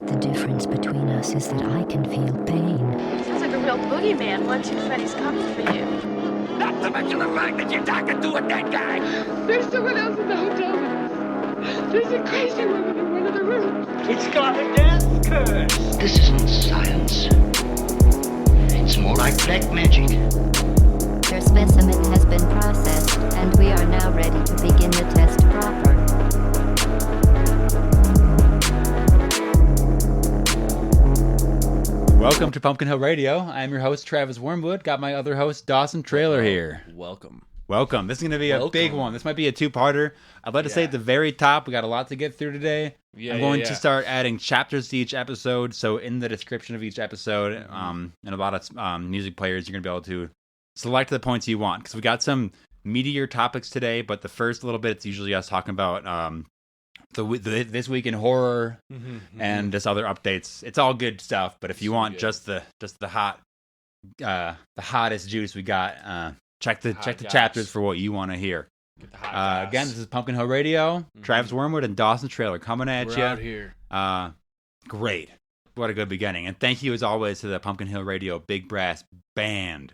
The difference between us is that I can feel pain. Sounds like a real boogeyman. 1, 2, Freddy's coming for you. Not to mention the fact that you're talking to a dead guy. There's someone else in the hotel with us. There's a crazy woman in one of the rooms. It's got a death curse. This isn't science. It's more like black magic. Their specimen has been processed, and we are now ready to begin the test proper. Welcome to Pumpkin Hill Radio. I'm your host, Travis Wormwood. Got my other host, Dawson Trailer here. Welcome. This is going to be a big one. This might be a two-parter. I'd like to say at the very top, we got a lot to get through today. I'm going to start adding chapters to each episode. So in the description of each episode, and a lot of music players, you're going to be able to select the points you want. Because we got some meatier topics today, but the first little bit, it's usually us talking about this week in horror and just other updates. It's all good stuff, but if you want just the hottest juice we got, check the chapters for what you want to hear. Again, this is Pumpkin Hill Radio. Travis Wormwood and Dawson Trailer coming at you. We're out here. Great. What a good beginning. And thank you as always to the Pumpkin Hill Radio Big Brass Band.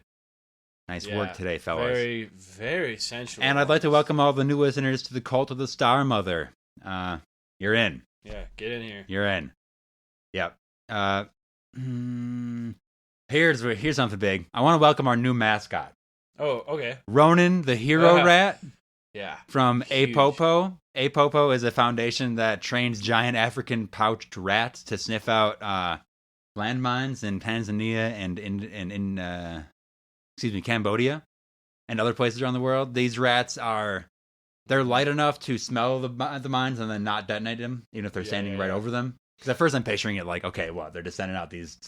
Nice work today, fellas. Very, very sensual. And I'd like to welcome all the new listeners to the Cult of the Star Mother. You're in. Yeah, get in here. You're in. Yep. Here's something big. I want to welcome our new mascot. Oh, okay. Ronin the Hero Rat. Yeah. From Huge. APOPO. APOPO is a foundation that trains giant African pouched rats to sniff out landmines in Tanzania and in Cambodia and other places around the world. These rats they're light enough to smell the mines and then not detonate them, even if they're standing right over them. Because at first I'm picturing it like, okay, what? They're just sending out these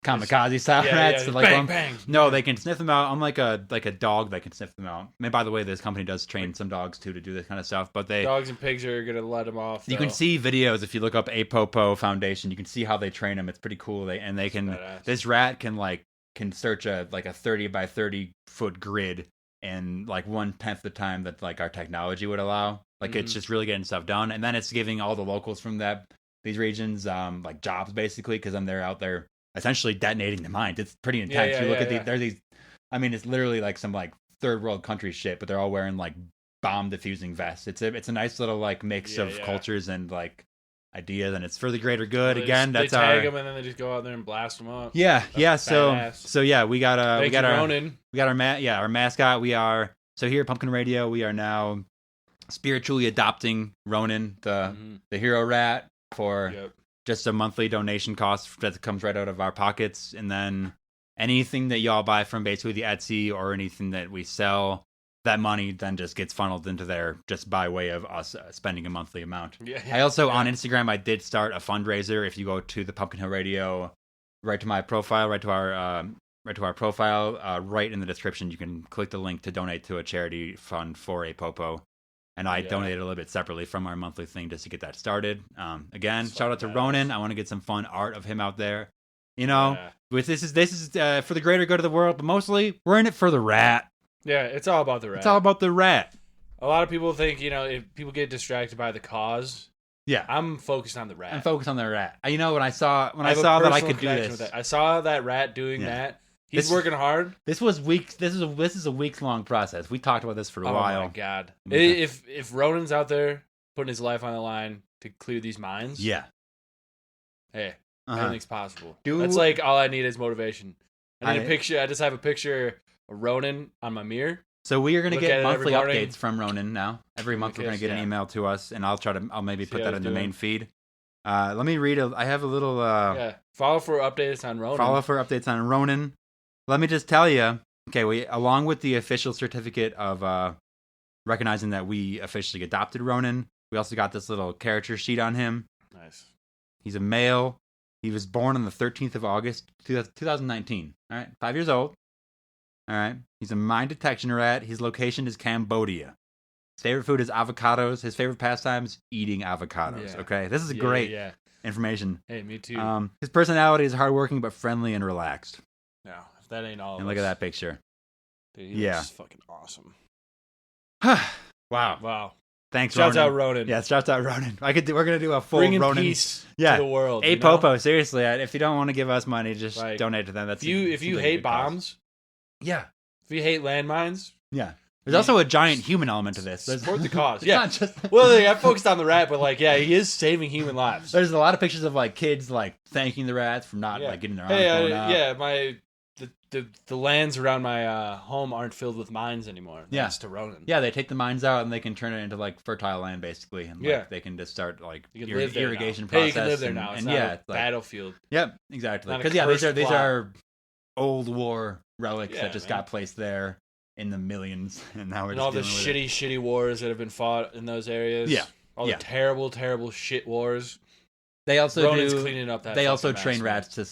kamikaze-style rats. To, like, bang, bang. No, they can sniff them out. Unlike a dog that can sniff them out. I mean, by the way, this company does train some dogs, too, to do this kind of stuff. But dogs and pigs are going to let them off, though. You can see videos if you look up APOPO Foundation. You can see how they train them. It's pretty cool. This rat can search a 30 by 30 foot grid in like 1/10 the time that like our technology would allow. Like it's just really getting stuff done, and then it's giving all the locals from these regions like jobs basically, because then they're out there essentially detonating the mines. It's pretty intense. I mean, it's literally like some like third world country shit, but they're all wearing like bomb diffusing vests. It's a nice little like mix of cultures and like ideas, and it's for the greater good. Well, Again, they tag them and then they just go out there and blast them up. So yeah, we got our Ronin. We got our mascot. So here at Pumpkin Radio, we are now spiritually adopting Ronin, the hero rat, for just a monthly donation cost that comes right out of our pockets, and then anything that y'all buy from basically the Etsy or anything that we sell, that money then just gets funneled into there just by way of us spending a monthly amount. I also, on Instagram, I did start a fundraiser. If you go to the Pumpkin Hill Radio, right to my profile, right to our profile, right in the description, you can click the link to donate to a charity fund for APOPO. And I donated a little bit separately from our monthly thing just to get that started. Again, shout out to Ronin. I want to get some fun art of him out there. You know, this is for the greater good of the world, but mostly we're in it for the rat. Yeah, it's all about the rat. It's all about the rat. A lot of people think, if people get distracted by the cause. Yeah, I'm focused on the rat. I'm focused on the rat. You know, when I saw that I could do this, I saw that rat doing that. He's working hard. This is a weeks long process. We talked about this for a while. Oh my god! If Ronin's out there putting his life on the line to clear these mines, hey, anything's possible. That's like all I need is motivation. I need a picture. I just have a picture of Ronin on my mirror. So we are going to get monthly updates from Ronin now. Every month we're going to get an email to us, and I'll maybe put that in the main feed. Let me read I have a little follow for updates on Ronin. Let me just tell you, okay, along with the official certificate of recognizing that we officially adopted Ronin, we also got this little character sheet on him. Nice. He's a male. He was born on the 13th of August, 2019. All right, 5 years old. All right. He's a mine detection rat. His location is Cambodia. His favorite food is avocados. His favorite pastime is eating avocados. Yeah. Okay, this is great information. Hey, me too. His personality is hardworking but friendly and relaxed. No, if that ain't all. And look at that picture. Dude, he looks fucking awesome. Wow. Wow. Thanks, Shouts Ronin. out Ronin. Yeah, shouts out Ronin. We're gonna do a full Bringing Ronin. peace to the world. APOPO, seriously. If you don't want to give us money, just Like, donate to them. That's if you hate bombs, yeah. if you hate landmines, Yeah. There's also a giant human element to this. support the cause. It's Yeah. not just Well, I focused on the rat, but like, yeah, he is saving human lives. There's a lot of pictures of like kids like thanking the rats for not like getting their arms blown out. Yeah, the lands around my home aren't filled with mines anymore. Thanks to Ronin. Yeah, they take the mines out and they can turn it into like fertile land basically, and like, they can just start like irrigation process. Hey, you can live there now. It's not a battlefield. Yep, exactly. Because these are old war relics that just got placed there in the millions, and now we're just all the shitty wars that have been fought in those areas. Yeah, all the terrible shit wars. They also Ronin's cleaning up that. They also train rats to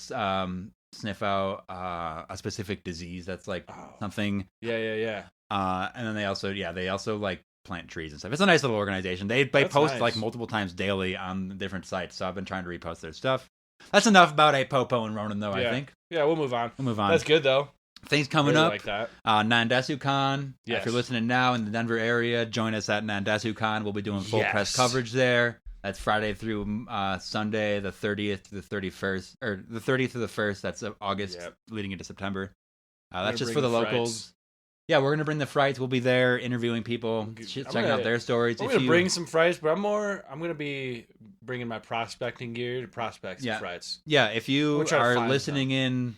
sniff out a specific disease that's like something. Yeah. And then they also like plant trees and stuff. It's a nice little organization. They post like multiple times daily on different sites, so I've been trying to repost their stuff. That's enough about APOPO and Ronin, though. I think. Yeah, we'll move on. That's good though. Things coming up. Like that. NandesuCon. If you're listening now in the Denver area, join us at NandesuCon. We'll be doing full press coverage there. That's Friday through Sunday, the 30th to the 31st, or the 30th to the 1st. That's August, leading into September. That's just for the locals. Yeah, we're gonna bring the frights. We'll be there interviewing people, checking out their stories. I'm gonna bring some frights, but I'm gonna be bringing my prospecting gear to prospect some frights. Yeah, if you are listening in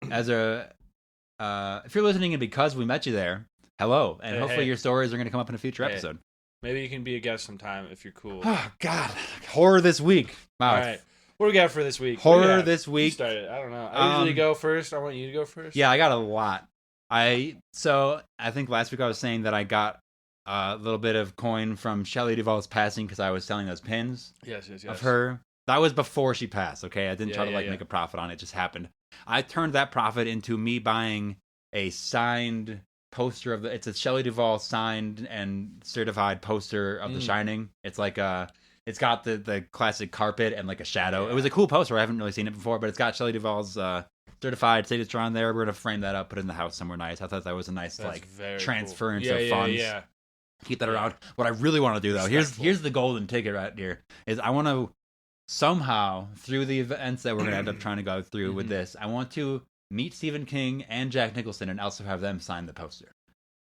as if you're listening in because we met you there, hello, and hopefully your stories are gonna come up in a future episode. Maybe you can be a guest sometime if you're cool. Oh God, horror this week. Wow. All right. What do we got for this week? Horror this week. You started. I don't know. I usually go first. I want you to go first. Yeah, I got a lot. I think last week I was saying that I got a little bit of coin from Shelley Duvall's passing because I was selling those pins. Yes. Of her. That was before she passed. Okay, I didn't try to make a profit on it. It just happened. I turned that profit into me buying a signed poster of it's a Shelley Duvall signed and certified poster of The Shining. It's like it's got the classic carpet and like a shadow. It was a cool poster. I haven't really seen it before, but it's got Shelley Duvall's certified signature on there. We're gonna frame that up, put it in the house somewhere nice. I thought that was a nice transference of funds. Yeah. Keep that around. What I really want to do though, here's the golden ticket right here, is I want to somehow through the events that we're gonna end up trying to go through with this, I want to meet Stephen King and Jack Nicholson and also have them sign the poster.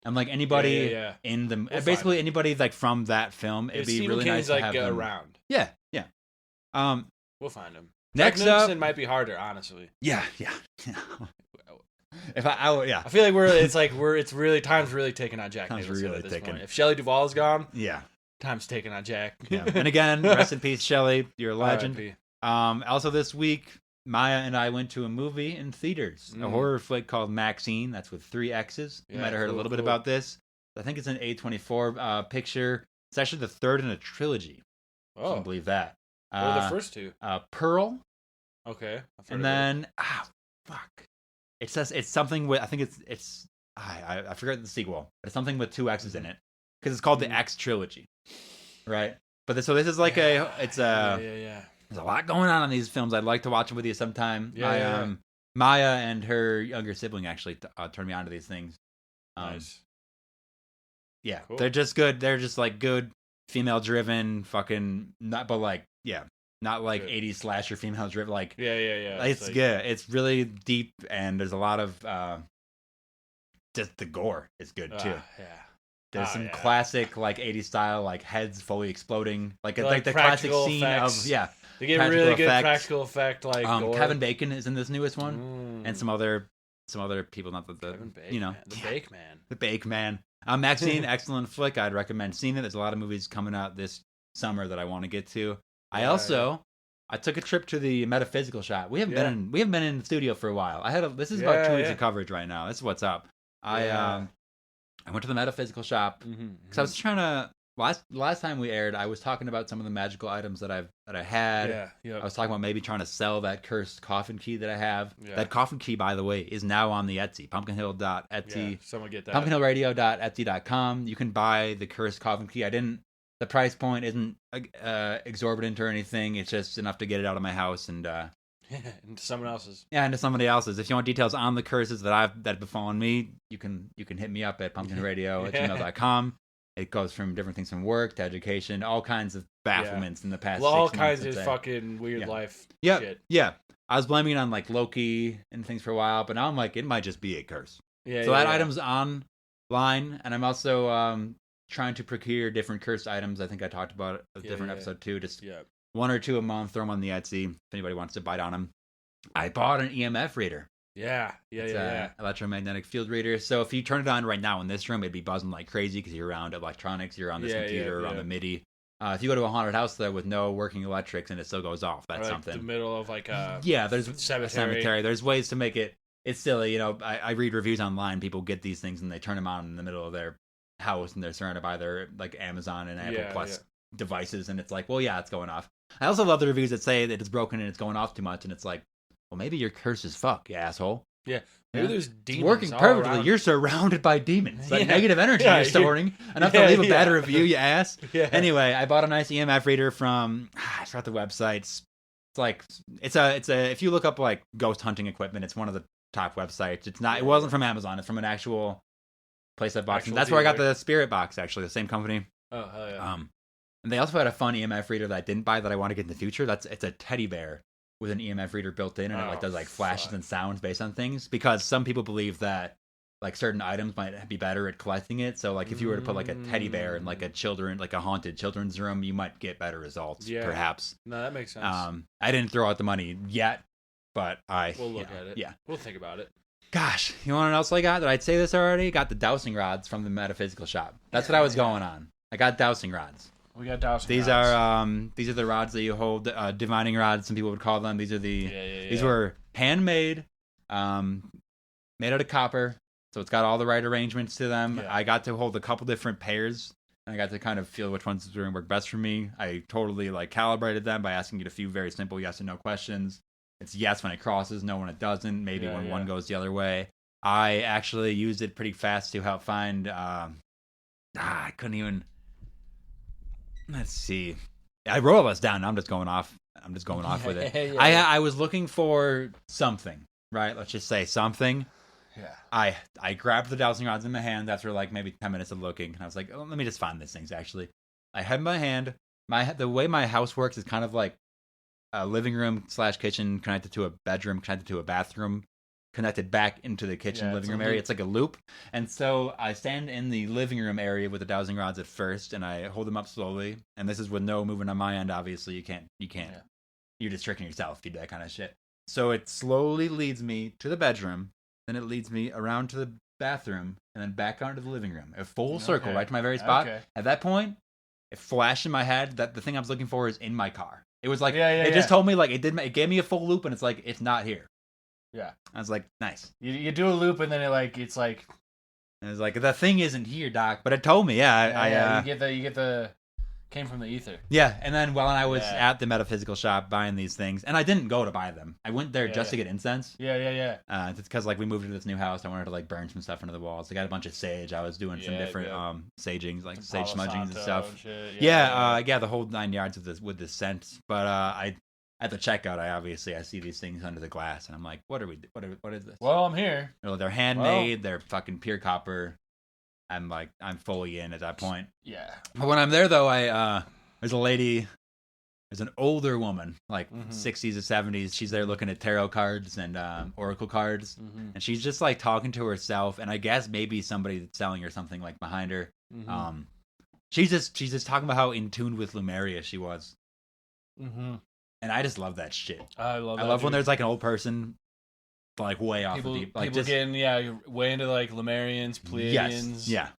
And like anybody in the basically anybody like from that film, it'd be Stephen really King's nice to have them around. Yeah. We'll find him. Next Jack Nicholson might be harder, honestly. Yeah. If I feel like it's really time's really taking on Jack Nicholson really at this point. If Shelley Duvall's gone, time's taking on Jack. And again, rest in peace, Shelley. You're a legend. Also this week, Maya and I went to a movie in theaters, a horror flick called Maxine. That's with 3 X's. You might have heard a little bit about this. I think it's an A24 picture. It's actually the third in a trilogy. I can't believe that. What are the first two? Pearl. Okay. And then it says it's something with, I think it's I forget the sequel, but it's something with 2 X's in it because it's called the X trilogy, right? But this is like there's a lot going on in these films. I'd like to watch them with you sometime. Maya and her younger sibling actually turned me on to these things. Nice. Yeah, cool. They're just good. They're just like good female-driven, fucking not like 80s slasher female-driven. Like it's like, good. It's really deep, and there's a lot of just the gore is good too. There's some classic like 80s style like heads fully exploding, like the classic scene effects. of They get really good practical effect like gore. Kevin Bacon is in this newest one, and some other people. Not the Bake the Bake Man. Maxine, excellent flick. I'd recommend seeing it. There's a lot of movies coming out this summer that I want to get to. I took a trip to the metaphysical shop. We haven't been in the studio for a while. This is about 2 weeks of coverage right now. This is what's up. I went to the metaphysical shop because I was trying to. Last time we aired, I was talking about some of the magical items that I had. I was talking about maybe trying to sell that cursed coffin key that I have. That coffin key, by the way, is now on the Etsy. Pumpkinhill.etsy. Someone get that. Pumpkinhillradio.etsy.com. You can buy the cursed coffin key. The price point isn't exorbitant or anything. It's just enough to get it out of my house and into someone else's. Yeah, into somebody else's. If you want details on the curses that have befallen me, you can hit me up at pumpkinradio@gmail.com. It goes from different things from work to education, all kinds of bafflements in the past. Well, all 6 months, kinds of fucking weird life shit. Yeah. I was blaming it on like Loki and things for a while, but now I'm like, it might just be a curse. Yeah. So that item's online, and I'm also trying to procure different cursed items. I think I talked about it a different episode too. Just 1 or 2 a month, throw them on the Etsy if anybody wants to bite on them. I bought an EMF reader. Yeah. Electromagnetic field reader. So if you turn it on right now in this room, it'd be buzzing like crazy because you're around electronics, you're on this computer, on the MIDI. If you go to a haunted house though with no working electrics and it still goes off, that's something. The middle of like a there's a cemetery. There's ways to make it. It's silly, I read reviews online. People get these things and they turn them on in the middle of their house and they're surrounded by their like Amazon and Apple Plus devices, and it's like, well, it's going off. I also love the reviews that say that it's broken and it's going off too much, and it's like, well, maybe your curse is fuck, you asshole. Yeah. Maybe there's demons. It's working perfectly. You're surrounded by demons. Like negative energy you're storing. Enough to leave a bad review, you ass. Anyway, I bought a nice EMF reader from I forgot the website. It's like it's a if you look up like ghost hunting equipment, it's one of the top websites. It's not it wasn't from Amazon, it's from an actual place I bought. That's where I got the Spirit Box, actually, the same company. Oh hell yeah. And they also had a fun EMF reader that I didn't buy that I want to get in the future. It's a teddy bear with an EMF reader built in, and it like does like flashes and sounds based on things, because some people believe that like certain items might be better at collecting it. So like if you were to put like a teddy bear in like a haunted children's room, you might get better results, perhaps. No, that makes sense. I didn't throw out the money yet, but we'll look at it. Yeah, we'll think about it. Gosh, you want to know what else I got? Did I say this already? Got the dowsing rods from the metaphysical shop. That's what I was going on. I got dowsing rods. We got dowsing rods. These are the rods that you hold, divining rods, some people would call them. These are these were handmade, made out of copper, so it's got all the right arrangements to them. Yeah. I got to hold a couple different pairs, and I got to kind of feel which ones were going to work best for me. I totally like calibrated them by asking it a few very simple yes and no questions. It's yes when it crosses, no when it doesn't, maybe when one goes the other way. I actually used it pretty fast to help find, I couldn't even... Let's see. I wrote all this down. I'm just going off with it. I was looking for something, right? Let's just say something. Yeah. I grabbed the dowsing rods in my hand after like maybe 10 minutes of looking, and I was like, oh, let me just find these things. Actually, I had in my hand. The way my house works is kind of like a living room / kitchen connected to a bedroom, connected to a bathroom, connected back into the kitchen living room area. It's like a loop. And so I stand in the living room area with the dowsing rods at first, and I hold them up slowly. And this is with no movement on my end, obviously. You can't. Yeah. You're just tricking yourself if you do that kind of shit. So it slowly leads me to the bedroom, then it leads me around to the bathroom, and then back onto the living room. A full circle right to my very spot. Okay. At that point, it flashed in my head that the thing I was looking for is in my car. It was like, it just told me, like, it gave me a full loop, and it's like, it's not here. Yeah. I was like, nice. You do a loop, and then it's like... And it was like, the thing isn't here, Doc. But it told me, you get the... Came from the ether. Yeah, and then while I was at the metaphysical shop buying these things, and I didn't go to buy them. I went there just to get incense. Yeah. It's because, like, we moved into this new house. I wanted to, like, burn some stuff into the walls. I got a bunch of sage. I was doing some different sagings, like sage smudgings and stuff. And the whole 9 yards with the scent. But at the checkout, I see these things under the glass, and I'm like, what is this? Well, I'm here. They're handmade. They're fucking pure copper. I'm fully in at that point. Yeah. But when I'm there, though, there's an older woman, like 60s or 70s. She's there looking at tarot cards and oracle cards, and she's just like talking to herself. And I guess maybe somebody that's selling her something like behind her. She's just talking about how in tune with Lemuria she was. And I just love that shit. I love when there's like an old person. Like way off people, the deep. Like people getting way into like Lemurians, Pleiadians. Yes.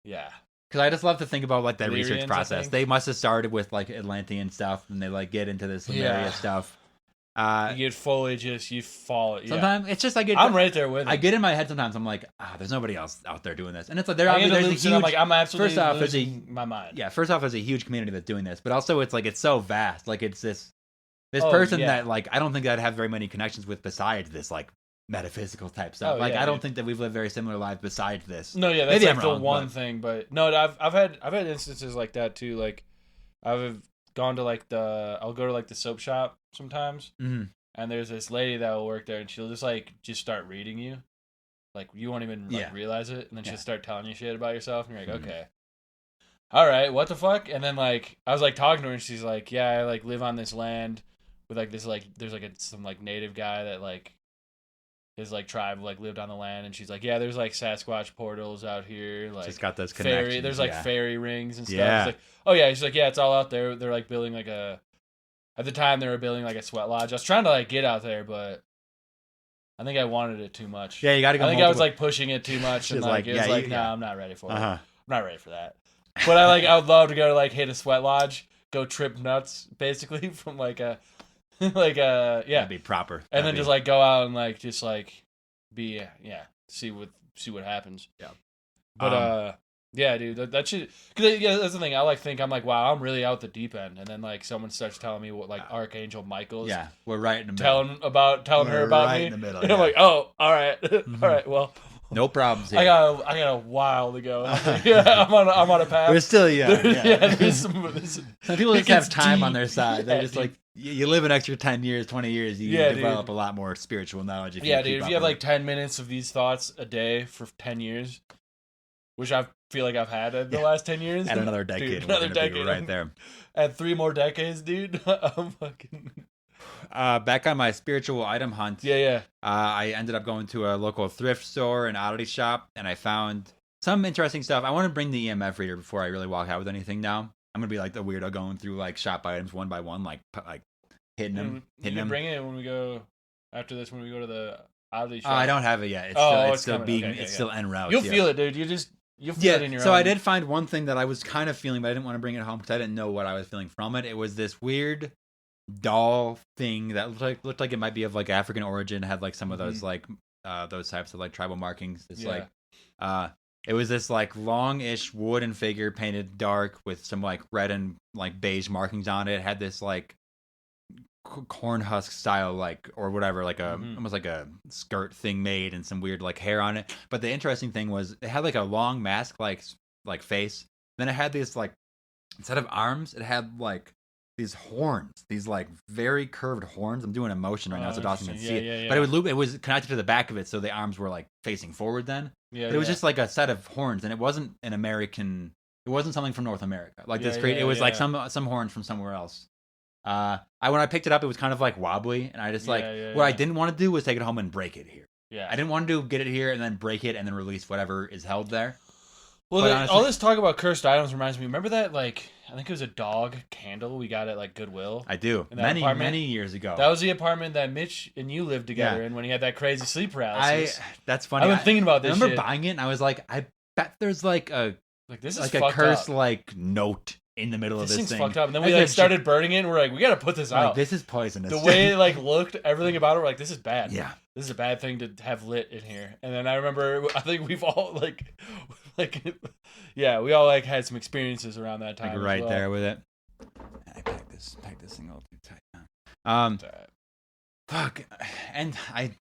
Yeah. Because I just love to think about like that research process. They must have started with like Atlantean stuff, and they like get into this Lemuria stuff. You get fully you fall. Sometimes it's just I'm right there with it. I get in my head sometimes. I'm like, there's nobody else out there doing this, and it's like there's a huge. I'm like, I'm absolutely losing my mind. Yeah. First off, there's a huge community that's doing this, but also it's like it's so vast. Like it's this person that like I don't think I'd have very many connections with besides this like metaphysical type stuff. I don't think that we've lived very similar lives besides this. No, yeah, that's like the one thing. But no, I've had instances like that too. Like I've gone to like I'll go to like the soap shop sometimes, and there's this lady that will work there, and she'll just start reading you, like you won't even realize it, and then she'll start telling you shit about yourself, and you're like, okay. all right, what the fuck? And then like I was like talking to her, and she's like, yeah, I like live on this land with like this like there's like some like native guy that like his like tribe like lived on the land, and she's like, yeah, there's like Sasquatch portals out here, like just got those fairy. connections. There's like fairy rings and stuff. Yeah. It's like, oh yeah, she's like, yeah, it's all out there. They're like building like a. At the time, they were building like a sweat lodge. I was trying to like get out there, but I think I wanted it too much. Yeah, you got to go. I think I was like pushing it too much, and like it was like, nah, I'm not ready for it. I'm not ready for that. But I would love to go to like hit a sweat lodge, go trip nuts, basically from like a, yeah, that'd be proper, and then just like go out and like just like be see what happens. Yeah, but yeah, dude, that shit. Cause yeah, that's the thing. I like think I'm like, wow, I'm really out the deep end, and then like someone starts telling me what like Archangel Michael's. Yeah, we're right in the middle. telling her about right me. In the middle. And yeah. I'm like, oh, all right, all right, well, no problems here. I got a while to go. Yeah, I'm on a path. We're still young. Yeah, there's some people just have time deep. on their side. They're just like, you live an extra 10 years, 20 years, you develop a lot more spiritual knowledge. If dude, if you have like 10 minutes of these thoughts a day for 10 years, which I feel like I've had in the last 10 years. And another decade. Dude, another decade. Right there. And 3 more decades, dude. I'm fucking... back on my spiritual item hunt. Yeah. I ended up going to a local thrift store and oddity shop, and I found some interesting stuff. I want to bring the EMF reader before I really walk out with anything now. I'm going to be like the weirdo going through like shop items one by one, like hitting them. You can bring it when we go, after this, when we go to the oddity shop. I don't have it yet. It's still en route. You'll feel it, dude. You'll feel it in your own. I did find one thing that I was kind of feeling, but I didn't want to bring it home because I didn't know what I was feeling from it. It was this weird doll thing that looked like it might be of like African origin. Had like some of those like those types of like tribal markings. It's like it was this like long-ish wooden figure painted dark with some like red and like beige markings on it. It had this like corn husk style like or whatever, like a almost like a skirt thing made and some weird like hair on it. But the interesting thing was it had like a long mask like face. Then it had these like, instead of arms, it had like these horns, these like very curved horns. I'm doing a motion right now so Dawson can see it. Yeah. But it was connected to the back of it, so the arms were like facing forward then. Yeah. But it was just like a set of horns, and it wasn't an American. It wasn't something from North America. Like it was like some horns from somewhere else. When I picked it up, it was kind of like wobbly, and I just what I didn't want to do was take it home and break it here. Yeah. I didn't want to get it here and then break it and then release whatever is held there. Well, honestly, all this talk about cursed items reminds me. Remember that like I think it was a dog candle we got at like Goodwill. I do. Many years ago. That was the apartment that Mitch and you lived together in when he had that crazy sleep paralysis. That's funny. I've been thinking about this. I remember buying it and I was like, I bet there's like a this is like a cursed like note in the middle of this thing's thing. Fucked up. And then we like started burning it and we're like, we gotta put this out. This is poisonous. The way it like looked, everything about it, we're like, this is bad. Yeah. This is a bad thing to have lit in here. And then I remember I think we've all like we all like had some experiences around that time. Like right there with it. I packed this thing all too tight. Fuck. And I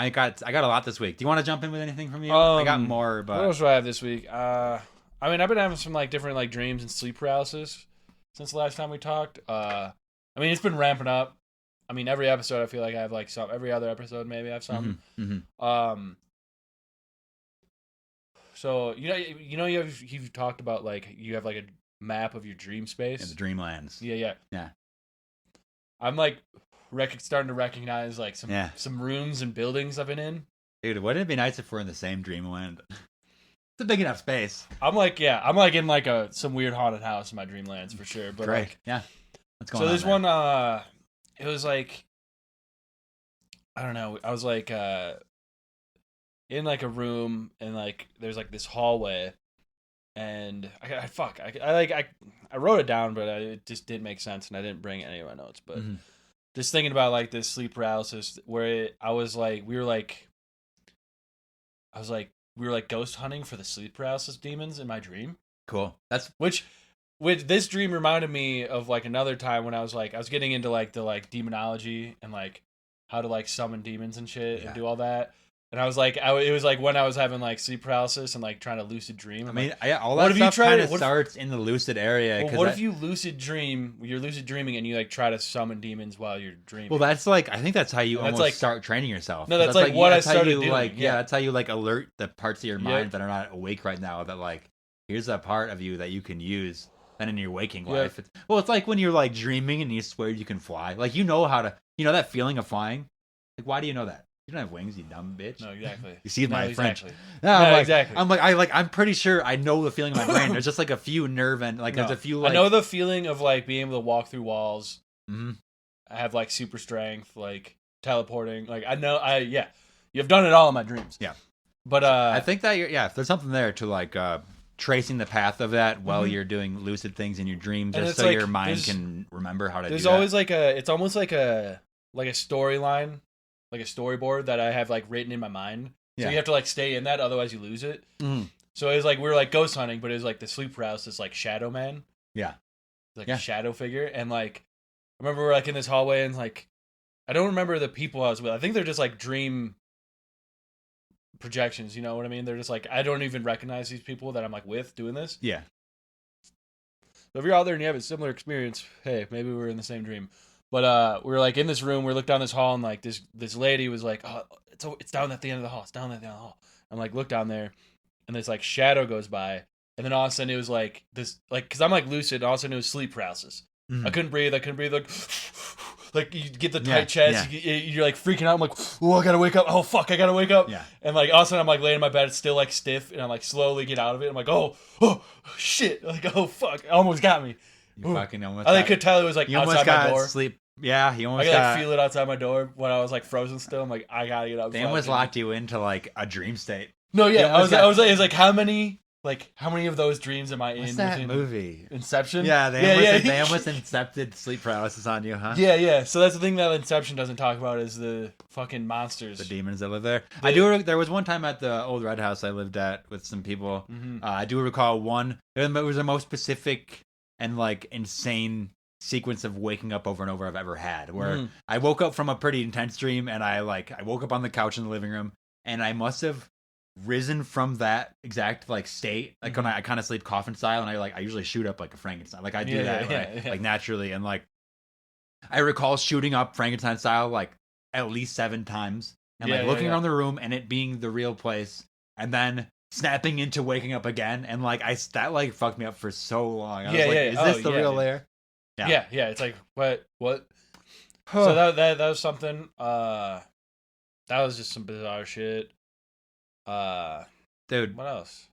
got a lot this week. Do you want to jump in with anything from you? I got more, but what else do I have this week? I mean, I've been having some like different like dreams and sleep paralysis since the last time we talked. I mean, it's been ramping up. I mean, every episode I feel like I have like some. Every other episode maybe I have some. So you've talked about like you have like a map of your dream space. Yeah, the dreamlands. Yeah. I'm like starting to recognize like some rooms and buildings I've been in. Dude, wouldn't it be nice if we're in the same dreamland? It's a big enough space. I'm like in like some weird haunted house in my dreamlands for sure. But great. What's going on? So there's one. It was like I don't know. I was like in like a room and like there's like this hallway, and I wrote it down, but it just didn't make sense, and I didn't bring any of my notes. But just thinking about like this sleep paralysis, where we were like ghost hunting for the sleep paralysis demons in my dream. Cool. That's which this dream reminded me of like another time when I was getting into like the like demonology and like how to like summon demons and shit and do all that. And I was like, it was like when I was having like sleep paralysis and like trying to lucid dream. I mean, all that stuff kind of starts in the lucid area. Well, what if you lucid dream? You're lucid dreaming and you like try to summon demons while you're dreaming. Well, that's like I think that's how you almost like, start training yourself. No, that's like what I started doing. Like, that's how you like alert the parts of your mind that are not awake right now. That like here's a part of you that you can use then in your waking life. It's like when you're like dreaming and you swear you can fly. Like you know how to, that feeling of flying. Like why do you know that? You don't have wings, you dumb bitch. No, exactly. You see my French. Exactly. No, exactly. I'm pretty sure I know the feeling in my brain. There's just like a few nerve and there's a few. Like, I know the feeling of like being able to walk through walls. Mm-hmm. I have like super strength, like teleporting. Like I know, you've done it all in my dreams. Yeah, but I think that there's something there to like tracing the path of that while you're doing lucid things in your dreams, just so like, your mind can remember how to. There's always like it's almost like a storyline. Like a storyboard that I have like written in my mind. So you have to like stay in that, otherwise you lose it. Mm-hmm. So it was like we were like ghost hunting, but it was like the sleep paralysis, like shadow man. Yeah. Like a shadow figure. And like I remember we're like in this hallway and like I don't remember the people I was with. I think they're just like dream projections, you know what I mean? They're just like I don't even recognize these people that I'm like with doing this. Yeah. So if you're out there and you have a similar experience, hey, maybe we're in the same dream. But we were like in this room. We looked down this hall, and like this lady was like, "Oh, it's down at the end of the hall. It's down at the end of the hall." I'm like, look down there, and this like shadow goes by, and then all of a sudden it was like this, like because I'm like lucid. And all of a sudden it was sleep paralysis. Mm-hmm. I couldn't breathe. Like you get the tight chest. Yeah. You're like freaking out. I'm like, oh, I gotta wake up. Oh fuck, I gotta wake up. Yeah. And like all of a sudden I'm like laying in my bed, it's still like stiff, and I'm like slowly get out of it. I'm like, oh shit, like oh fuck, it almost got me. You fucking almost. I could tell it was like you outside my door. Sleep. Yeah, he almost. I could like feel it outside my door when I was like frozen still. I'm like, I gotta get up. They almost locked you into like a dream state. No, yeah, I was like, it's like how many of those dreams am I in? What's that movie? Inception. Yeah, they almost incepted sleep paralysis on you, huh? Yeah. So that's the thing that Inception doesn't talk about is the fucking monsters, the demons that live there. There was one time at the old red house I lived at with some people. Mm-hmm. I do recall one. It was the most specific and like insane sequence of waking up over and over I've ever had, where I woke up from a pretty intense dream and I woke up on the couch in the living room and I must have risen from that exact like state, like when I kind of sleep coffin style, and I usually shoot up like a Frankenstein, like I do that like naturally, and like I recall shooting up Frankenstein style like at least 7 times and looking around the room and it being the real place, and then snapping into waking up again, and like that like fucked me up for so long. I was like, is this the real layer? Yeah. It's like what? So that was something. That was just some bizarre shit. Dude, what else?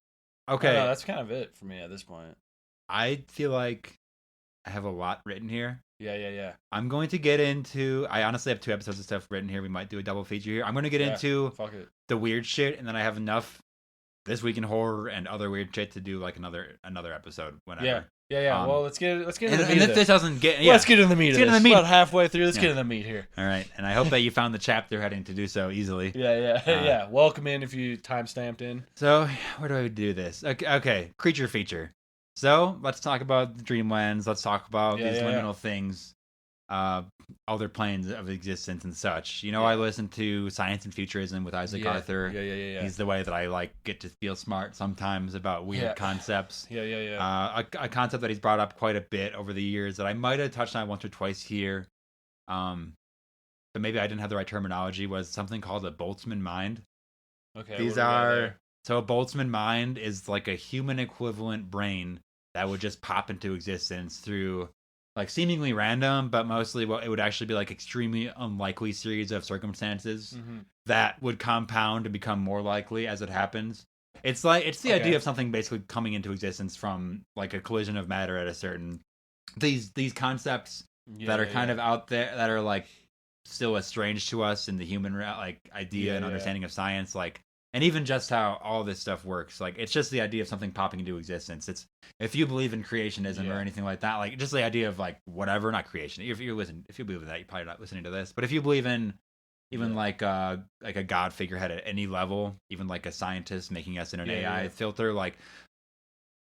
Okay, that's kind of it for me at this point. I feel like I have a lot written here. Yeah. I'm going to get into. I honestly have 2 episodes of stuff written here. We might do a double feature here. I'm going to get into the weird shit, and then I have enough this week in horror and other weird shit to do like another episode whenever. Yeah. Well, let's get into the meat. And if this doesn't get, let's get into the meat. About halfway through. Let's get into the meat here. All right, and I hope that you found the chapter heading to do so easily. Yeah. Welcome in if you time stamped in. So where do I do this? Okay, creature feature. So let's talk about the dreamlands. Let's talk about these liminal things, other planes of existence and such. I listen to Science and Futurism with Isaac Arthur. Yeah. He's the way that I like get to feel smart sometimes about weird concepts. Yeah. A concept that he's brought up quite a bit over the years that I might have touched on once or twice here, but maybe I didn't have the right terminology, was something called a Boltzmann mind. Okay. So a Boltzmann mind is like a human equivalent brain that would just pop into existence through like seemingly random, but mostly it would actually be like extremely unlikely series of circumstances that would compound to become more likely as it happens. It's the idea of something basically coming into existence from like a collision of matter at a certain these concepts that are kind of out there that are like still estranged to us in the human like idea and understanding of science, like. And even just how all this stuff works, like it's just the idea of something popping into existence. It's if you believe in creationism or anything like that, like just the idea of like whatever, not creation. If you believe in that, you're probably not listening to this. But if you believe in even like a god figurehead at any level, even like a scientist making us in an AI filter, like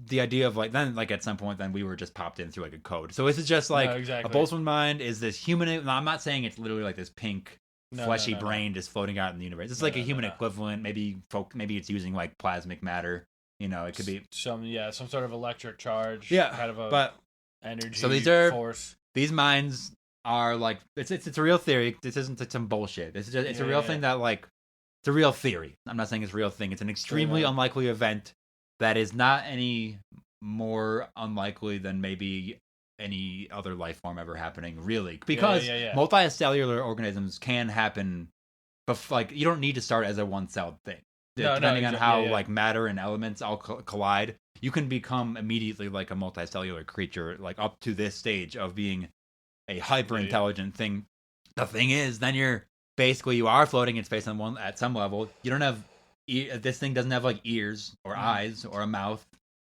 the idea of like then like at some point then we were just popped in through like a code. So this is just like a Boltzmann mind is this human. I'm not saying it's literally like this pink. Fleshy brain just floating out in the universe. It's like a human equivalent. Maybe it's using like plasmic matter. It could be some sort of electric charge. Kind of a energy. So these minds are like it's a real theory. This isn't like some bullshit. This is just it's a real thing that like it's a real theory. I'm not saying it's a real thing. It's an extremely unlikely event that is not any more unlikely than maybe any other life form ever happening, really, because multicellular organisms can happen. But like, you don't need to start as a one-celled thing. Depending on how like matter and elements all collide, you can become immediately like a multicellular creature, like up to this stage of being a hyper intelligent thing. The thing is, then you are floating in space at some level. You don't have this thing doesn't have like ears or eyes or a mouth.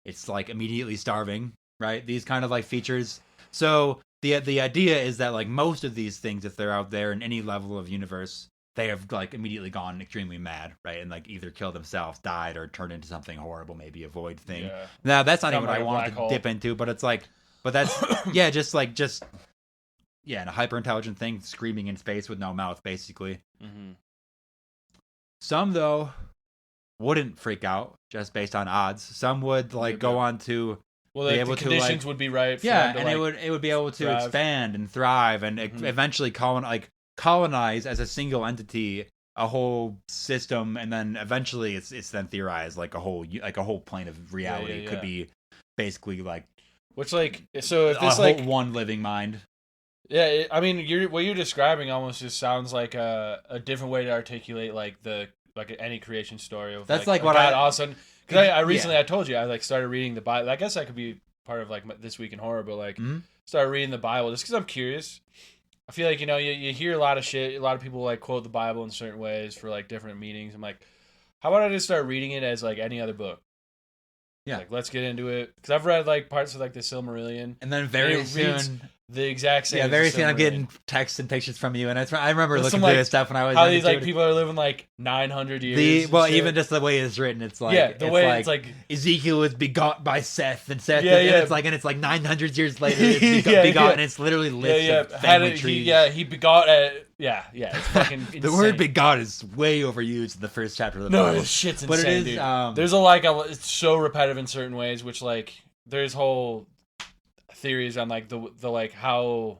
It's like immediately starving, right? These kind of like features. So the idea is that like most of these things, if they're out there in any level of universe, they have like immediately gone extremely mad, right? And like either killed themselves, died, or turned into something horrible, maybe a void thing. Yeah. Now that's not even what I wanted to dip into, but it's like, but that's in a hyper intelligent thing screaming in space with no mouth, basically. Mm-hmm. Some though wouldn't freak out just based on odds. Some would like go on to. Well, be able the conditions to, like, would be right. For and like, it would be able to expand and thrive and eventually colonize as a single entity a whole system, and then eventually it's then theorized like a whole plane of reality could be basically like which like so if this a like whole one living mind. Yeah, I mean, what you're describing almost just sounds like a different way to articulate like any creation story of that's like what God awesome. Because I recently I told you I like started reading the Bible. I guess that could be part of like This Week in Horror, but like started reading the Bible just because I'm curious. I feel like, you hear a lot of shit. A lot of people like quote the Bible in certain ways for like different meanings. I'm like, how about I just start reading it as like any other book? Yeah, like let's get into it because I've read like parts of like the Silmarillion, and then very soon the exact same. Yeah, very soon I'm getting texts and pictures from you, and I remember looking through this stuff when I was how these like people are living like 900 years. Even just the way it's written, it's like it's like Ezekiel was begot by Seth, and Seth, and it's like 900 years later, it's begot, and it's literally lists of family trees. He begot at. It's fucking insane. The word begot is way overused in the first chapter of the Bible. No, this shit's insane, but it is, dude. There's it's so repetitive in certain ways, which like there's whole theories on like the like how,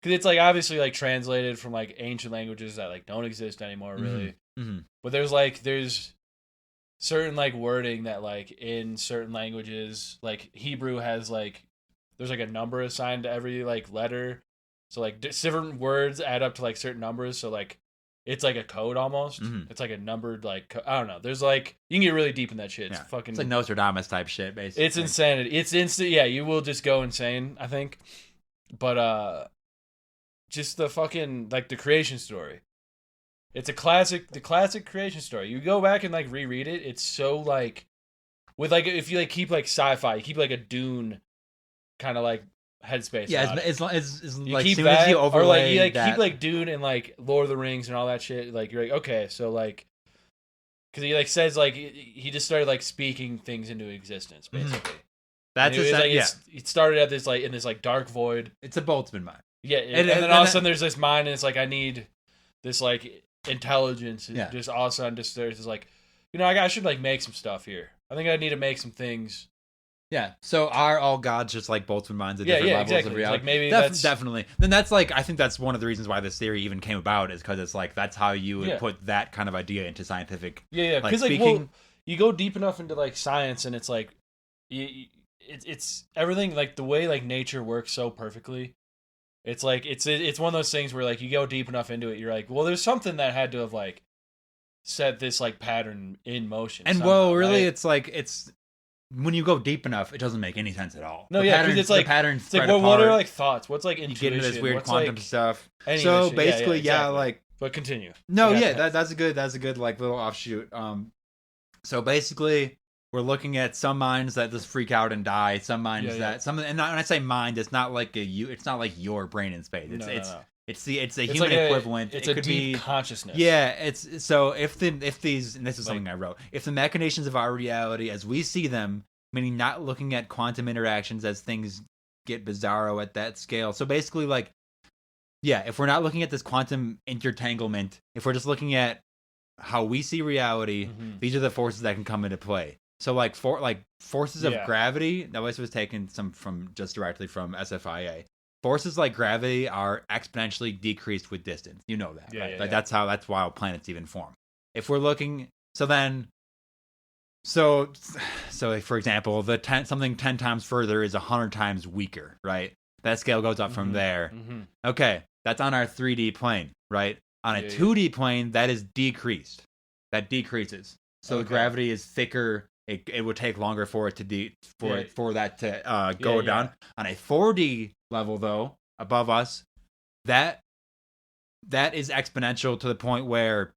because it's like obviously like translated from like ancient languages that like don't exist anymore really. Mm-hmm. But there's certain like wording that like in certain languages, like Hebrew has like there's like a number assigned to every like letter. So, like, different words add up to, like, certain numbers. So, like, it's like a code almost. Mm-hmm. It's like a numbered, like, I don't know. There's, like, you can get really deep in that shit. It's fucking... It's like Nostradamus type shit, basically. It's insanity. It's instant. Yeah, you will just go insane, I think. But, just the fucking, like, the creation story. It's the classic creation story. You go back and, like, reread it. It's so, like, with, like, if you, like, keep, like, sci-fi, you keep, like, a Dune kind of, like, headspace. Yeah, it's like keep soon that, as you overlay or like you like that... keep like Dune and like Lord of the Rings and all that shit. Like you're like, okay, so like, because he like says like he just started like speaking things into existence basically. Mm-hmm. That's it started at this like in this like dark void. It's a Boltzmann mind. Yeah, and then all of a sudden there's this mind and it's like I need this like intelligence. And just all of a sudden just there's this like, I should like make some stuff here. I think I need to make some things. Yeah, so are all gods just like Boltzmann minds at different levels of reality? Like maybe that's... Definitely. Then that's like, I think that's one of the reasons why this theory even came about, is because it's like, that's how you would put that kind of idea into scientific. Yeah, because like, well, you go deep enough into like science and it's like, it's everything, like the way like nature works so perfectly. It's like, it's one of those things where like you go deep enough into it, you're like, well, there's something that had to have like set this like pattern in motion. And somehow, well, really, right? It's like, when you go deep enough, it doesn't make any sense at all. No, because it's like patterns. It's like what are like thoughts? What's like intuition? You get into this weird What's quantum like stuff. So basically, exactly. Like. But continue. No, that's a good like little offshoot. So basically, we're looking at some minds that just freak out and die. Some minds and when I say mind, it's not like it's not like your brain in space. It's a human like equivalent. It's a deep consciousness. Yeah, it's so if these, and this is something I wrote, if the machinations of our reality as we see them, meaning not looking at quantum interactions as things get bizarro at that scale. So basically, like, if we're not looking at this quantum intertanglement, if we're just looking at how we see reality, these are the forces that can come into play. So like forces of gravity, that was taken just directly from SFIA. Forces like gravity are exponentially decreased with distance. You know that, right? That's why planets even form. If we're looking, so So like, for example, something 10 times further is 100 times weaker, right? That scale goes up from there. Mm-hmm. Okay, that's on our 3D plane, right? On a 2D plane, that is decreased. That decreases. So the gravity is thicker. It would take longer for it to for that to go down. On a 4D level, though, above us, that is exponential to the point where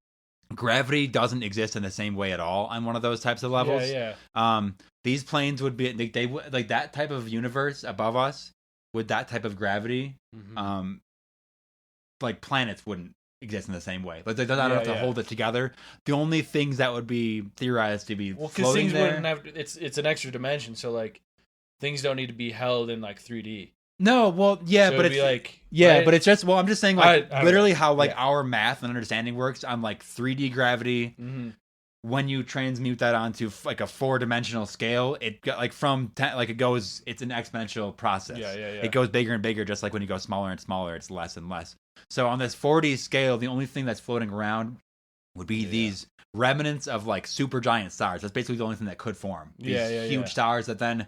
gravity doesn't exist in the same way at all on one of those types of levels. These planes would be they like that type of universe above us with that type of gravity. Like planets wouldn't exist in the same way. Like they don't have to hold it together. The only things that would be theorized to be floating things there, wouldn't have. It's an extra dimension, so like things don't need to be held in like 3D. No, well, yeah, so but it's like but it's just I'm just saying like literally how like Yeah. our math and understanding works on like 3D gravity. When you transmute that onto like a 4-dimensional scale, it like from it goes. It's an exponential process. It goes bigger and bigger, just like when you go smaller and smaller, it's less and less. So on this 4D scale, the only thing that's floating around would be these remnants of like super giant stars. That's basically the only thing that could form. These huge stars that then.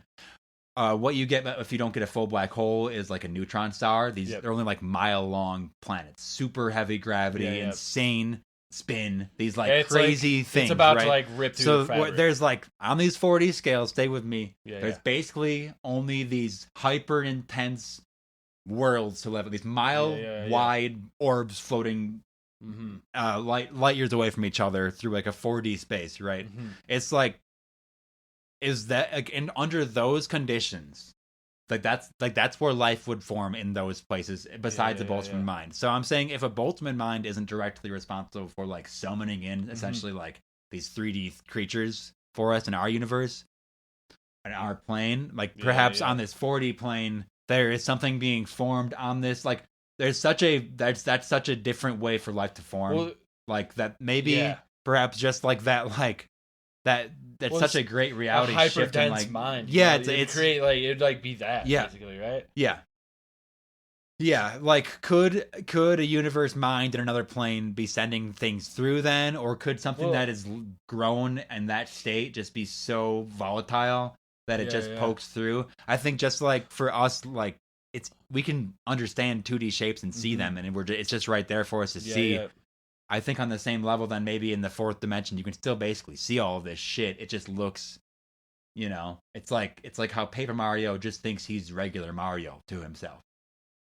What you get if you don't get a full black hole is like a neutron star. They're only like mile-long planets, super heavy gravity, insane spin. These like crazy things. It's about right? to like rip through the fabric. So there's like on these 4D scales, stay with me. There's yeah. basically only these hyper intense worlds to live. These mile-wide orbs floating light years away from each other through like a 4D space. Right? It's like. Is that like, and under those conditions, that's where life would form in those places besides the Boltzmann mind. So I'm saying if a Boltzmann mind isn't directly responsible for like summoning in essentially like these 3D creatures for us in our universe and our plane, like perhaps on this 4D plane there is something being formed on this like there's such a that's such a different way for life to form. Well, like that maybe perhaps just like that like that's such a great reality hyper shift dense in like mind. Yeah, it's create like it'd like be that basically, right? Yeah, like could a universe mind in another plane be sending things through then, or could something that is grown in that state just be so volatile that it just pokes through? I think just like for us, like we can understand 2D shapes and see them, and it's just right there for us to see. I think on the same level, then maybe in the 4th dimension, you can still basically see all of this shit. It just looks, it's like how Paper Mario just thinks he's regular Mario to himself.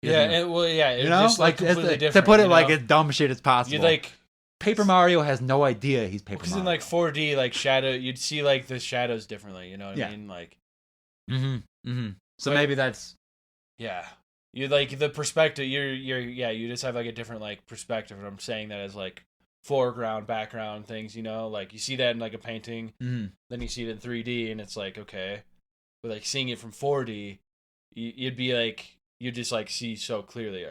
It's just like completely different. To put it like as dumb shit as possible. You'd like Paper Mario has no idea he's Paper Mario. Because in like 4D, like shadow, you'd see like the shadows differently. You know what I mean? Like, So maybe that's You like the perspective. You just have like a different like perspective. And I'm saying that as like foreground, background things. Like you see that in like a painting, then you see it in 3D, and it's like okay, but like seeing it from 4D, you'd be like you just like see so clearly.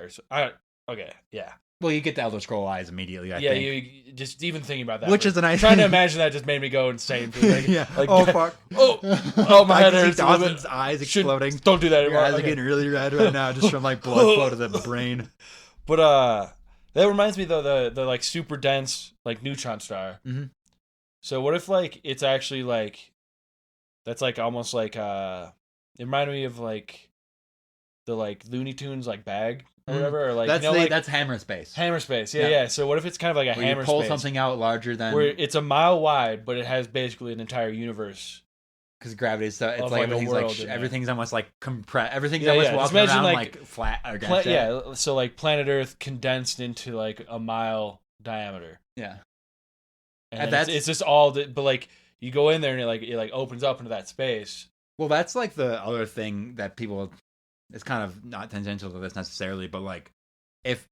Well, you get the Elder Scroll eyes immediately. I think. You just even thinking about that, which is a nice. Trying to imagine that just made me go insane. Like, like, oh fuck! Oh my head hurts. Dawson's eyes exploding. Don't do that anymore. Your eyes are getting really red right now, just from like blood flow to the brain. But that reminds me though the like super dense like neutron star. So what if like it's actually like that's like almost like it reminded me of like the like Looney Tunes like bag. Or whatever, or like that's hammer space. Hammer space, yeah. So what if it's kind of like a hammer you pull space, something out larger than where it's a mile wide, but it has basically an entire universe. Because gravity is so it's like everything's almost like compressed. Everything's almost walking around like flat. So like planet Earth condensed into like a mile diameter. Yeah, and it's just all that. But like you go in there and it like opens up into that space. Well, that's like the other thing that people. It's kind of not tangential to this necessarily, but like if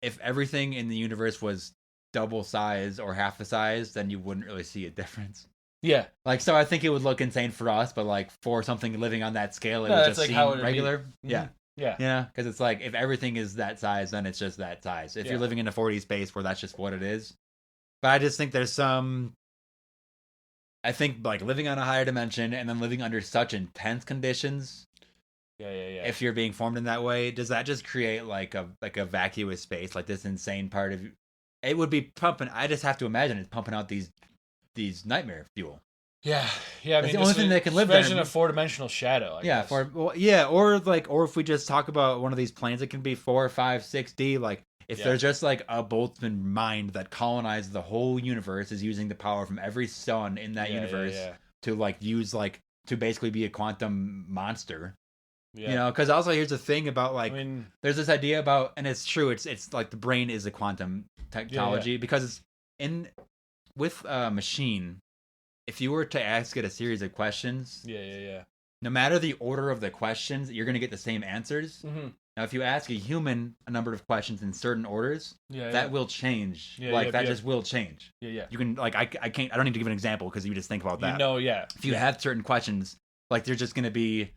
everything in the universe was double size or half the size, then you wouldn't really see a difference. Yeah. Like, so I think it would look insane for us, but like for something living on that scale, it would just seem regular. Yeah. Yeah. Because it's like if everything is that size, then it's just that size. If you're living in a 4D space where that's just what it is. But I just think there's I think like living on a higher dimension and then living under such intense conditions. Yeah. If you're being formed in that way, does that just create like a vacuous space, like this insane part of it would be pumping? I just have to imagine it's pumping out these nightmare fuel. Yeah. I That's mean, the only thing that can live imagine there. a 4-dimensional shadow. I guess. Or if we just talk about one of these planes, it can be 4, 5, 6D. Like if there's just like a Boltzmann mind that colonizes the whole universe, is using the power from every sun in that universe to like use like to basically be a quantum monster. Yeah. You know, because also here's the thing about like, there's this idea about, and it's true, it's like the brain is a quantum technology because it's with a machine. If you were to ask it a series of questions, no matter the order of the questions, you're going to get the same answers. Mm-hmm. Now, if you ask a human a number of questions in certain orders, that will change. Just will change. You can like I don't need to give an example because you just think about that. If you have certain questions, like there's just going to be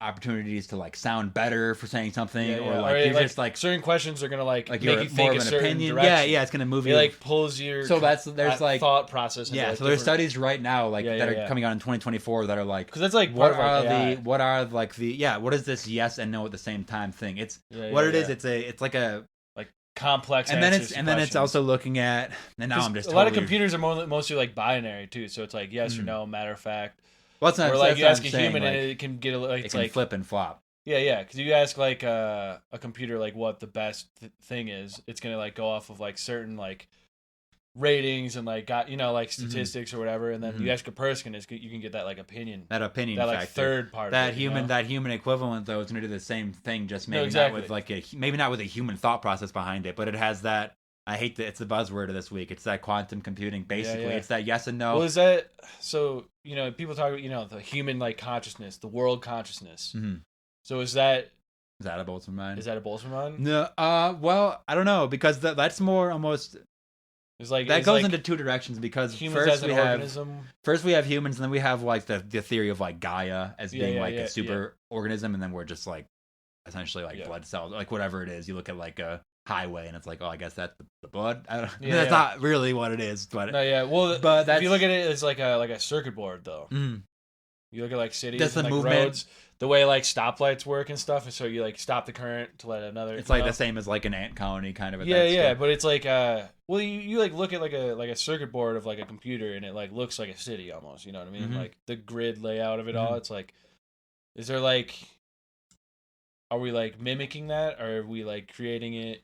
opportunities to like sound better for saying something, or like you're just like certain questions are gonna like make you're you think a certain opinion. direction. It's gonna move you. It like pulls your there's like thought process. So there's studies right now like that are coming out in 2024 that are like, because that's like what is this yes and no at the same time thing? It's it's like a complex, and then it's also looking at, and now I'm just a lot of computers are mostly like binary too, so it's like yes or no, matter of fact. Well, it's not, or like you ask a human and it can get it can flip and flop. Because you ask like a computer like what the best thing is, it's gonna like go off of like certain like ratings and like like statistics or whatever, and then you ask a person, you can get that like opinion, that like factor. Third part, that of it, human that human equivalent though is gonna do the same thing, just maybe not with like maybe not with a human thought process behind it, but it has that. I hate that it's the buzzword of this week. It's that quantum computing, basically. It's that yes and no. Well, is that so? People talk about the human like consciousness, the world consciousness. Mm-hmm. So is that a Boltzmann mind? Is that a Boltzmann mind? No. Well, I don't know, because that's more almost. It's like that goes into two directions, because first we have humans, and then we have like the theory of like Gaia as being like a super organism, and then we're just like essentially like blood cells, like whatever it is. You look at like a highway and it's like, oh, I guess that's the blood. That's not really what it is, but but if you look at it as like a circuit board though. You look at like cities, that's and the like movement. Roads, the way like stoplights work and stuff, and so you like stop the current to let another. It's like the same as like an ant colony kind of. But it's like you like look at like a circuit board of like a computer, and it like looks like a city almost. You know what I mean? Mm-hmm. Like the grid layout of it all. It's like, is there like, are we like mimicking that, or are we like creating it?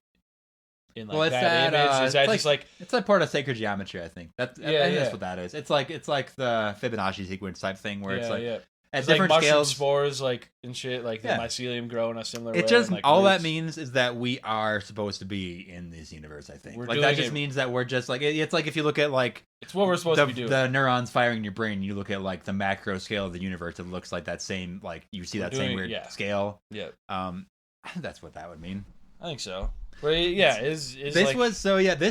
In like that image, is that just like it's like part of sacred geometry? I think that's what that is. It's like the Fibonacci sequence type thing where it's like at different like scales, spores like and shit, like the mycelium grow in a similar way. It just like all that means is that we are supposed to be in this universe. I think like that just means that we're just like it's like if you look at like it's what we're supposed to be doing. The neurons firing in your brain. You look at like the macro scale of the universe. It looks like that same like you see same weird scale. Yeah. I think that's what that would mean. I think so. But this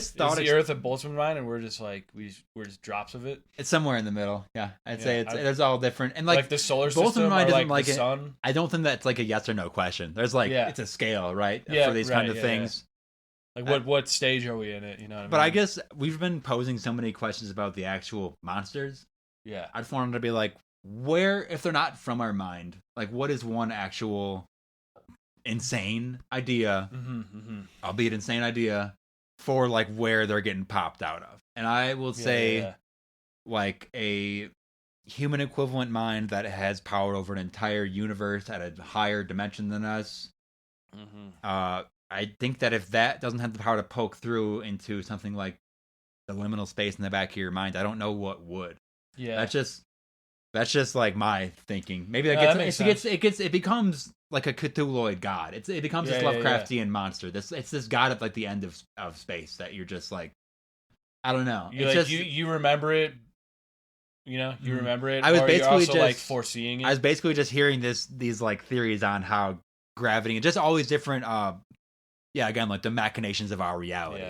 thought is the Earth a Boltzmann mind, and we're just like we're just drops of it. It's somewhere in the middle. Yeah, I'd say it's all different, and like the solar system, Boltzmann mind doesn't like the it. Sun. I don't think that's like a yes or no question. There's like it's a scale, right? For these kind of things. Like what stage are we in it? You know what I mean? But I guess we've been posing so many questions about the actual monsters. Yeah, I'd want them to be like, where, if they're not from our mind, like what is one actual insane idea, albeit insane idea, for like where they're getting popped out of. And I will say like a human equivalent mind that has power over an entire universe at a higher dimension than us. I think that if that doesn't have the power to poke through into something like the liminal space in the back of your mind, I don't know what would. That's just like my thinking. Maybe it becomes like a Cthulhuoid god. It becomes this Lovecraftian monster. It's this god at like the end of space that you're just like, I don't know. You remember it. You know, you remember it. I was basically you're also, just like foreseeing it. I was basically just hearing these like theories on how gravity and just all these different again like the machinations of our reality,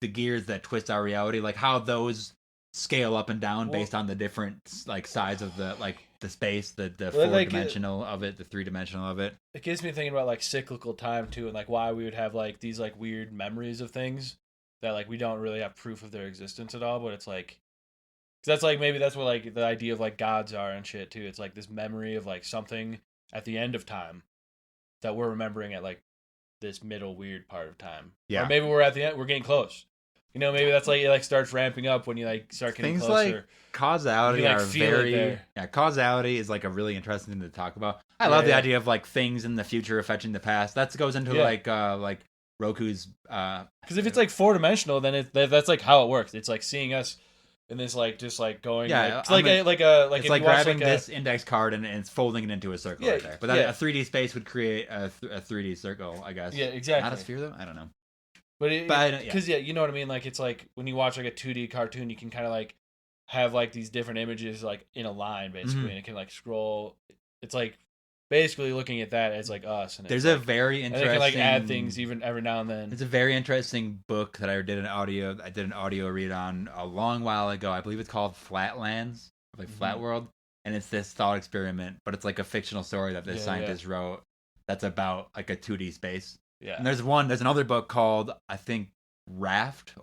the gears that twist our reality, like how those scale up and down based on the different like sides of the like the space, the 4-dimensional of it, the 3-dimensional of it. It gets me thinking about like cyclical time too, and like why we would have like these like weird memories of things that like we don't really have proof of their existence at all, but it's like, cause that's like maybe that's what like the idea of like gods are and shit too. It's like this memory of like something at the end of time that we're remembering at like this middle weird part of time. Yeah. Or maybe we're at the end, we're getting close. You know, maybe that's like it like starts ramping up when you like start getting things closer. Like causality like, are very causality is like a really interesting thing to talk about. I love the idea of like things in the future affecting the past. That goes into like Roku's because if it's like 4-dimensional, then that's like how it works. It's like seeing us in this like just like going it's like it's like grabbing this index card and it's folding it into a circle right there. But that, a 3D space would create a 3D circle, I guess. Yeah, exactly. Not a sphere though. I don't know. But because you know what I mean. Like it's like when you watch like a 2D cartoon, you can kind of like have like these different images like in a line basically, and it can like scroll. It's like basically looking at that as like us. And there's a very interesting. And they can like add things even every now and then. It's a very interesting book that I did an audio read on a long while ago. I believe it's called Flatlands, like Flat World, and it's this thought experiment, but it's like a fictional story that this scientist wrote that's about like a 2D space. Yeah. And there's another book called, I think, Raft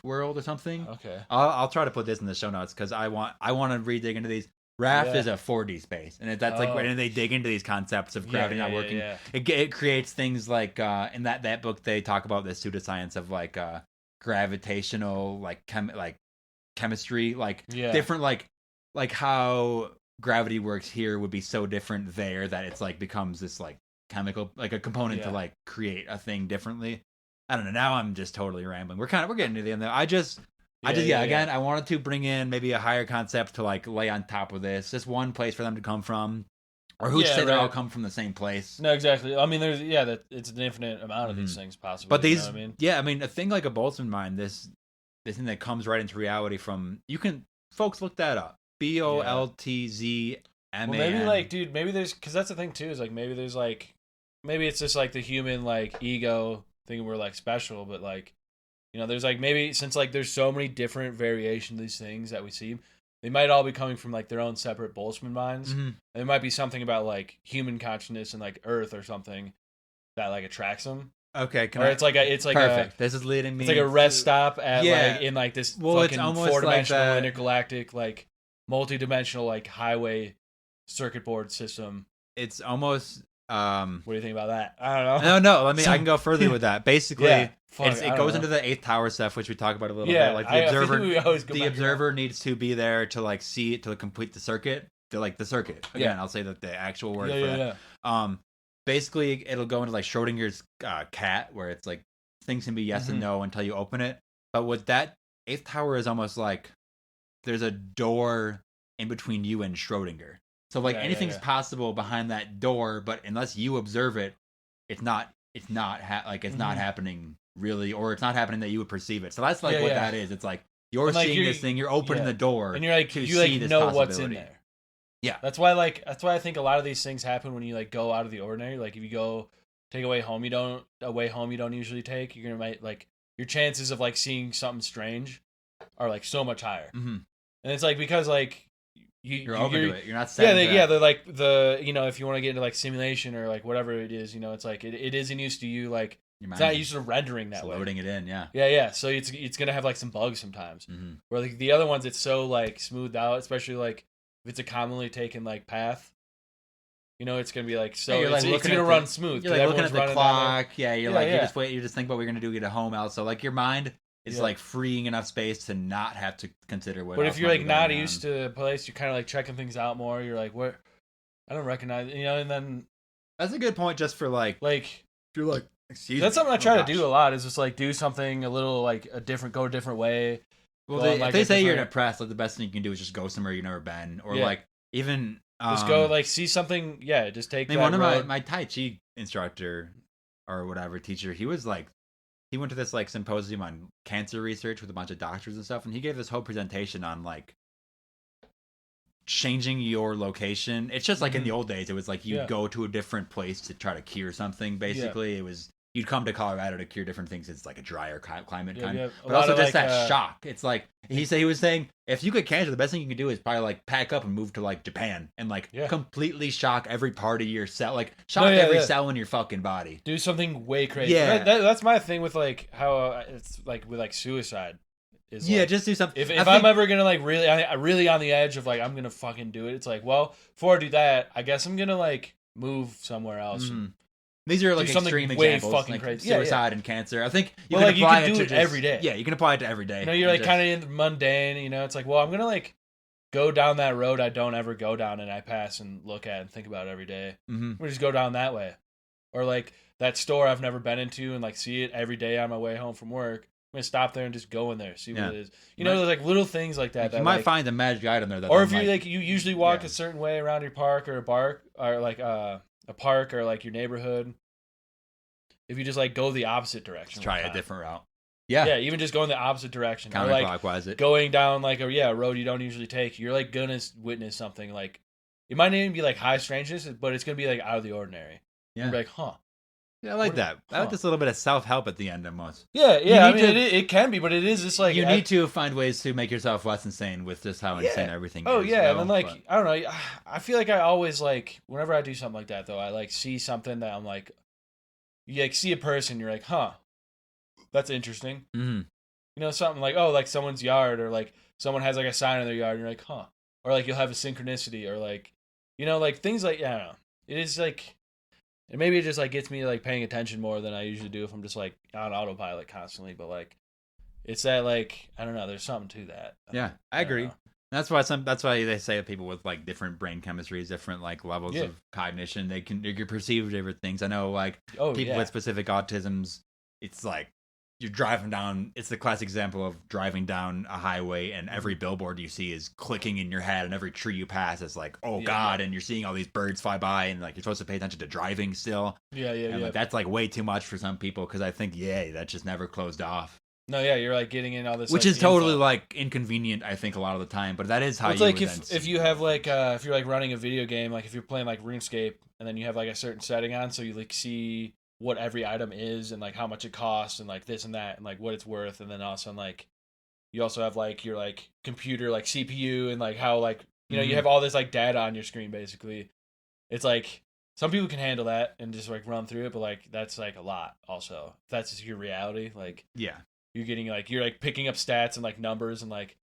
World or something. Okay. I'll try to put this in the show notes because I want to dig into these. Raft is a 4D space, and that's like when they dig into these concepts of gravity not working. It creates things like in that book they talk about this pseudoscience of like gravitational like chemistry, like different like how gravity works here would be so different there that it's like becomes this like chemical like a component to like create a thing differently. I don't know. Now I'm just totally rambling. We're getting to the end there. Again, I wanted to bring in maybe a higher concept to like lay on top of this. Just one place for them to come from, or who's say they all come from the same place. No, exactly. I mean, there's that it's an infinite amount of these things possible. But these, you know what I mean? a thing like a Boltzmann mine, this thing that comes right into reality from folks look that up. Boltzmann. Well, maybe like, dude, maybe there's because that's the thing too is like maybe there's like maybe it's just like the human like ego thinking we're like special, but like. You know, there's like maybe since like there's so many different variations of these things that we see, they might all be coming from like their own separate Boltzmann minds. Mm-hmm. There might be something about like human consciousness and like Earth or something that like attracts them. Okay, it's like perfect. This is leading me. It's like a rest stop at like in like this fucking 4-dimensional intergalactic like multi-dimensional like highway circuit board system. It's almost. What do you think about that? I don't know. No. I can go further with that. Basically, it goes into the 8th tower stuff, which we talk about a little bit. Like the observer needs to be there to like see it to complete the circuit. The circuit. Again, I'll say that the actual word for that. Basically, it'll go into like Schrodinger's cat, where it's like things can be yes and no until you open it. But with that 8th tower is almost like there's a door in between you and Schrodinger. So like anything's possible behind that door, but unless you observe it, it's not happening really, or it's not happening that you would perceive it. So that's like what that is. It's like you're seeing this thing, you're opening the door, and you're like you know what's in there. Yeah, that's why I think a lot of these things happen when you like go out of the ordinary. Like if you go take a way home you don't usually take, you're gonna like your chances of like seeing something strange are like so much higher. Mm-hmm. And it's like because like. You're open to it. You're not set. They're like if you want to get into like simulation or like whatever it is, it's like it isn't used to you like it's not used to rendering that way. Loading it in, So it's gonna have like some bugs sometimes. Mm-hmm. Where like the other ones, it's so like smoothed out, especially like if it's a commonly taken like path. It's gonna be like so. You're like it's gonna run smooth. You're like looking at the clock. You're like you just wait. You just think about what you're gonna do to get home. Also, like your mind. It's like freeing enough space to not have to consider what. But if you're like not used to a place, you're kind of like checking things out more. You're like, what? I don't recognize, and then that's a good point. Just for like if you're like, excuse me. That's something I try to do a lot. Is just like do something a little like go a different way. Well, if they say you're depressed, like the best thing you can do is just go somewhere you've never been, or like even just go like see something. Yeah, just take. One of my Tai Chi instructor or whatever teacher, he was like. He went to this like symposium on cancer research with a bunch of doctors and stuff, and he gave this whole presentation on like changing your location. It's just like in the old days, it was like you'd go to a different place to try to cure something. Basically, it was you'd come to Colorado to cure different things. It's like a drier climate but also just like, that shock. It's like he was saying, if you get cancer, the best thing you can do is probably like pack up and move to like Japan and like completely shock every part of your cell, like shock every cell in your fucking body. Do something way crazy. Yeah, that's my thing with like how it's like with like suicide. Is like, just do something. If I'm ever gonna like really on the edge of like I'm gonna fucking do it, it's like, well, before I do that, I guess I'm gonna like move somewhere else. Mm-hmm. These are like do something extreme way examples, fucking like crazy. suicide and cancer. I think you well, can like apply you can do it it to every day. Yeah, you can apply it to every day. You know, you're like kind of in the mundane. You know, it's like, well, I'm gonna like go down that road I don't ever go down, and I pass and look at and think about it every day. Mm-hmm. We just go down that way, or like that store I've never been into and like see it every day on my way home from work. I'm gonna stop there and just go in there, see what it is. You know, there's like little things like that. You might find a magic item there. That or if you like, you usually walk a certain way around your park or a park or like your neighborhood. If you just like go the opposite direction, try a different route. Yeah, even just going the opposite direction, or counterclockwise like going down like a road you don't usually take. You're like gonna witness something like it might not even be like high strangeness, but it's gonna be like out of the ordinary. Yeah, you're like, huh. Yeah, I like that. I like just a little bit of self-help at the end almost. Yeah. I mean, it can be, but it is just like... You need to find ways to make yourself less insane with just how insane everything is. Oh, yeah, and then like, I don't know, I feel like I always like, whenever I do something like that, though, I like see something that I'm like, you like see a person, you're like, huh, that's interesting. Mm-hmm. You know, something like, oh, like someone's yard, or like someone has like a sign in their yard, and you're like, huh. Or like you'll have a synchronicity, or like, you know, like things like, I don't know. It is like... And maybe it just like gets me like paying attention more than I usually do if I'm just like on autopilot constantly. But like, it's that like I don't know. There's something to that. Yeah, I agree. That's why they say that people with like different brain chemistries, different like levels of cognition, they can perceive different things. I know like people with specific autisms, it's like you're driving down. It's the classic example of driving down a highway and every billboard you see is clicking in your head, and every tree you pass is like, oh god, and you're seeing all these birds fly by, and like you're supposed to pay attention to driving still. And like, that's like way too much for some people because I think that just never closed off. No, you're like getting in all this, which like, is totally like inconvenient. I think a lot of the time, but that is how it's you. Like if you have like if you're like running a video game, like if you're playing like RuneScape, and then you have like a certain setting on, so you like see what every item is and like how much it costs and like this and that and like what it's worth, and then also like you also have like your like computer like CPU and like how like you know you have all this like data on your screen basically. It's like some people can handle that and just like run through it, but like that's like a lot also. If that's just your reality, like you're getting like you're like picking up stats and like numbers and like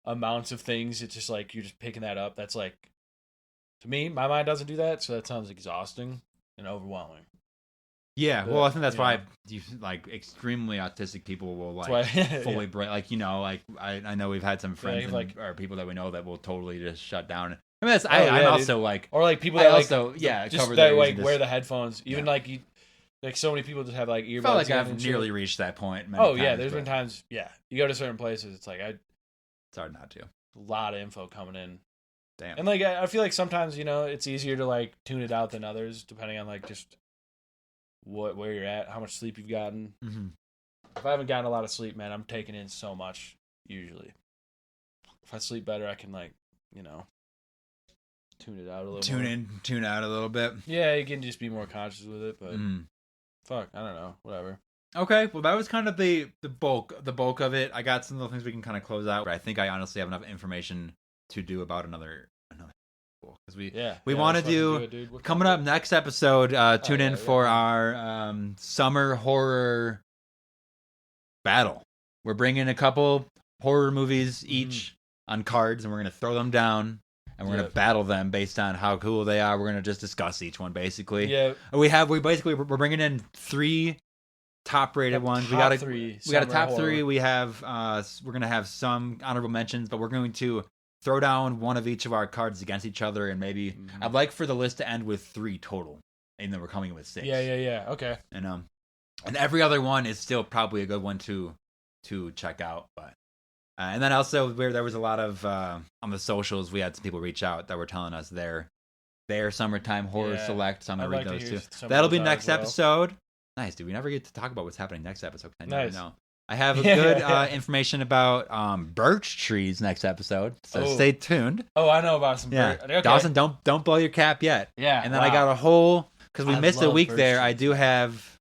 amounts of things. It's just like you're just picking that up. That's like, to me, my mind doesn't do that, so that sounds exhausting and overwhelming. Yeah, well, I think that's why you like extremely autistic people will like fully break. Like like I know we've had some friends or people that we know that will totally just shut down. I mean, that's I'm also like, or like people that also just cover that like wear the headphones. Even like you, like so many people just have like earbuds. I felt like I've nearly reached that point. There's been times. Yeah, you go to certain places, it's like it's hard not to. A lot of info coming in. Damn. And like I feel like sometimes it's easier to like tune it out than others, depending on like just where you're at, how much sleep you've gotten. Mm-hmm. If I haven't gotten a lot of sleep, man, I'm taking in so much usually. If I sleep better, I can like tune it out a little. Tune out a little bit. Yeah, you can just be more conscious with it, but fuck, I don't know, whatever. Okay, well that was kind of the bulk of it. I got some little things we can kind of close out. But I think I honestly have enough information to do about another because we want to do coming up next episode. Tune in for our summer horror battle. We're bringing a couple horror movies each on cards, and we're gonna throw them down, and we're gonna battle them based on how cool they are. We're gonna just discuss each one basically. Yeah, we're bringing in 3 top-rated ones. We got a top horror. 3. We have we're gonna have some honorable mentions, but we're going to throw down one of each of our cards against each other, and maybe I'd like for the list to end with 3 total, and then we're coming in with 6. Yeah. Okay. And every other one is still probably a good one to check out, but and then also where there was a lot of on the socials, we had some people reach out that were telling us their summertime horror select. So I'm gonna read those too. That'll be next episode. Nice, dude. We never get to talk about what's happening next episode. I never know. I have a good information about birch trees next episode, so stay tuned. Oh, I know about some birch. Okay. Dawson, don't blow your cap yet. Yeah. And then I got a whole, because we missed a week there, trees. I do have,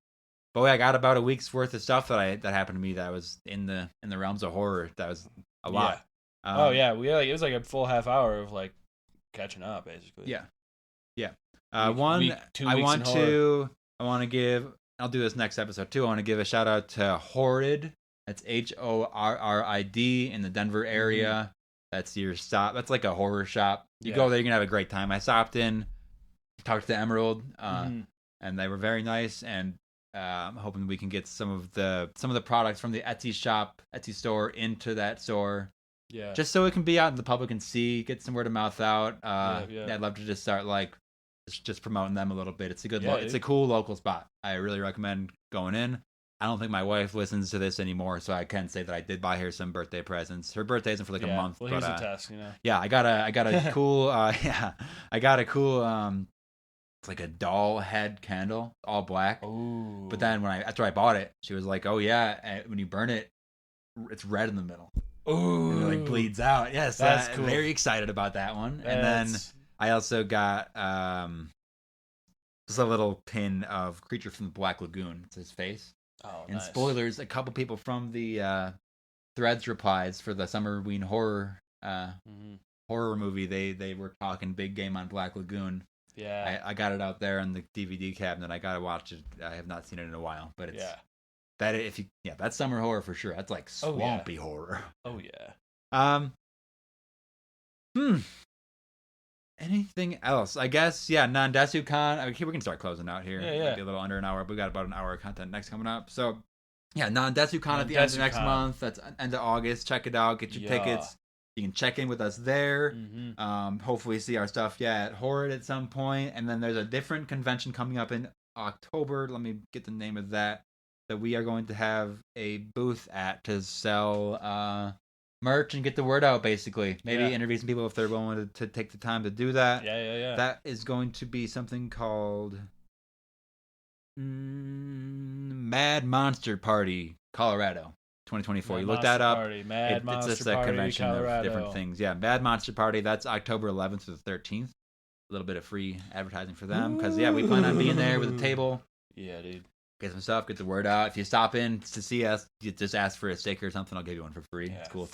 I got about a week's worth of stuff that happened to me that was in the realms of horror. That was a lot. Yeah. It was like a full half hour of like catching up, basically. Yeah. I want to give. I'll do this next episode too. I want to give a shout out to Horrid. That's HORRID in the Denver area. That's your stop. That's like a horror shop. You go there, you're gonna have a great time. I stopped in, talked to Emerald. and they were very nice. And I'm hoping we can get some of the products from the Etsy store into that store. Yeah. Just so it can be out in the public and see, get some word of mouth out. I'd love to just start like just promoting them a little bit. It's a good, it's a cool local spot. I really recommend going in. I don't think my wife listens to this anymore, so I can say that I did buy her some birthday presents. Her birthday isn't for like a month. Well, here's a test, you know. Yeah, I got a cool, it's like a doll head candle, all black. Ooh. But then after I bought it, she was like, "Oh yeah, when you burn it, it's red in the middle." Ooh. And it like bleeds out. Yes, that's cool. Very excited about that one. And then I also got just a little pin of Creature from the Black Lagoon. It's his face. Oh, and nice. Spoilers, a couple people from the Threads replies for the Summerween horror movie. They were talking big game on Black Lagoon. Yeah. I got it out there in the DVD cabinet. I gotta watch it. I have not seen it in a while, but it's that's summer horror for sure. That's like swampy horror. Oh yeah. Anything else? I guess, Nandesu Con. Okay, we can start closing out here. Yeah. Might be a little under an hour, but we got about an hour of content next coming up. So, Nandesu Con at the end of next month. That's end of August. Check it out. Get your tickets. You can check in with us there. Hopefully see our stuff, at Horrid at some point. And then there's a different convention coming up in October. Let me get the name of that we are going to have a booth at to sell merch and get the word out, basically. Maybe interview some people if they're willing to take the time to do that. Yeah. That is going to be something called Mad Monster Party, Colorado, 2024. You look that up. It's just a convention of different things. Yeah, Mad Monster Party. That's October 11th to the 13th. A little bit of free advertising for them because we plan on being there with a table. Yeah, dude. Get some stuff, get the word out. If you stop in to see us, you just ask for a sticker or something. I'll give you one for free. Yeah. It's cool.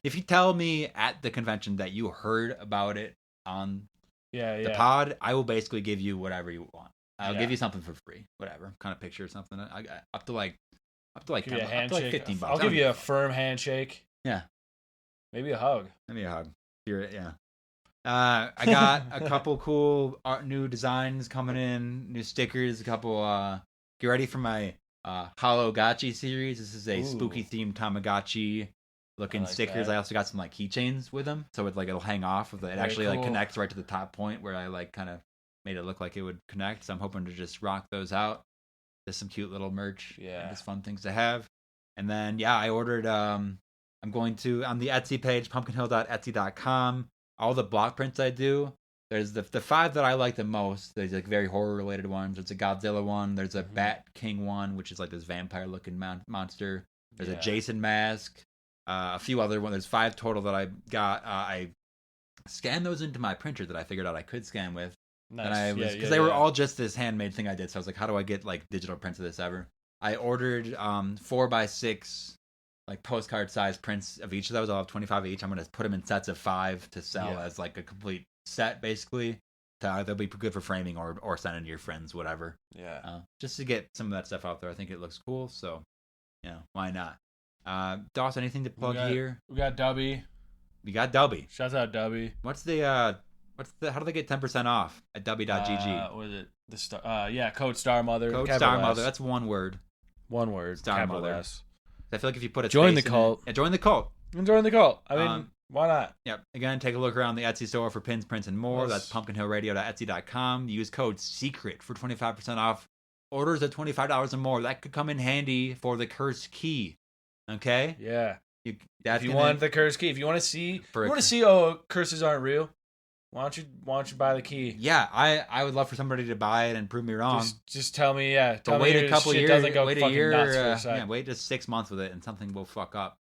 If you tell me at the convention that you heard about it on the pod, I will basically give you whatever you want. I'll give you something for free, whatever kind of picture or something. Up to like $15. I'll give you a firm handshake. Yeah, maybe a hug. I got a couple cool new designs coming in, new stickers, a couple. Get ready for my Hologotchi series. This is a spooky themed Tamagotchi looking stickers. That. I also got some like keychains with them, so it'll hang off. It actually like connects right to the top point where I like kind of made it look like it would connect. So I'm hoping to just rock those out. Just some cute little merch. Yeah, just fun things to have. And then I ordered. I'm going to on the Etsy page pumpkinhill.etsy.com. All the block prints I do. There's the 5 that I like the most. There's like very horror related ones. There's a Godzilla one. There's a Bat King one, which is like this vampire looking monster. There's a Jason mask. A few other ones. There's 5 total that I got. I scanned those into my printer that I figured out I could scan with. Nice. Because they were all just this handmade thing I did. So I was like, how do I get like digital prints of this ever? I ordered 4x6 like postcard size prints of each of those. I'll have 25 each. I'm gonna put them in sets of 5 to sell as like a complete set, basically. They'll be good for framing or sending to your friends, whatever. Yeah. Just to get some of that stuff out there. I think it looks cool. So, why not? Doss, anything to plug here? We got Dubby. We got Dubby. Shouts out Dubby. What's the how do they get 10% off at dubby.gg? What is it? Code Star Mother. Code Star Mother. That's one word. One word. Star Mother. S. I feel like if you put a join the cult. Join the cult. Join the cult. I mean, why not? Yep. Again, take a look around the Etsy store for pins, prints, and more. Yes. That's pumpkinhillradio.etsy.com. Use code SECRET for 25% off orders at $25 or more. That could come in handy for the cursed key. Okay? Yeah. If you want the cursed key, if you want to see, curses aren't real. Why don't you buy the key? Yeah, I would love for somebody to buy it and prove me wrong. Just tell me, But wait a couple years. Doesn't go wait fucking a year. Nuts for a sec. Wait just 6 months with it, and something will fuck up.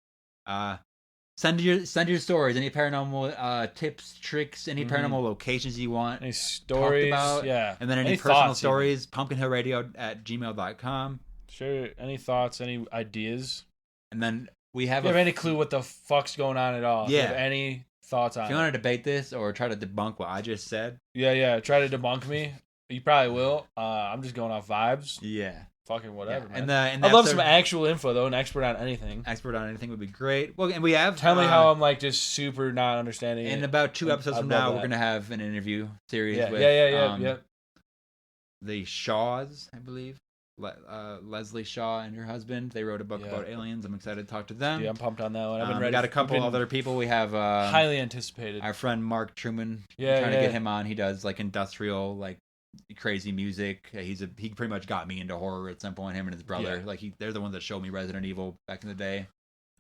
Send your stories, any paranormal tips, tricks, any paranormal locations you want. Any stories, about, and then any personal stories. pumpkinhillradio@gmail.com. Sure. Any thoughts? Any ideas? And then we have. Do you have any clue what the fuck's going on at all? Yeah. Do you have any thoughts on it? If you want to debate this or try to debunk what I just said. Yeah. Try to debunk me. You probably will. I'm just going off vibes. Yeah. Fucking whatever, man. I'd love some actual info, though. An expert on anything. Expert on anything would be great. Well, and we have... Tell me how I'm, like, just super not understanding in about 2 episodes from now, we're going to have an interview series with... the Shaws, I believe. Leslie Shaw and her husband. They wrote a book about aliens. I'm excited to talk to them. Yeah, I'm pumped on that one. I've been ready. We got a couple other people. We have highly anticipated. Our friend Mark Truman. Yeah, trying to get him on. He does like industrial, like crazy music. He pretty much got me into horror at some point. Him and his brother. Like they're the ones that showed me Resident Evil back in the day.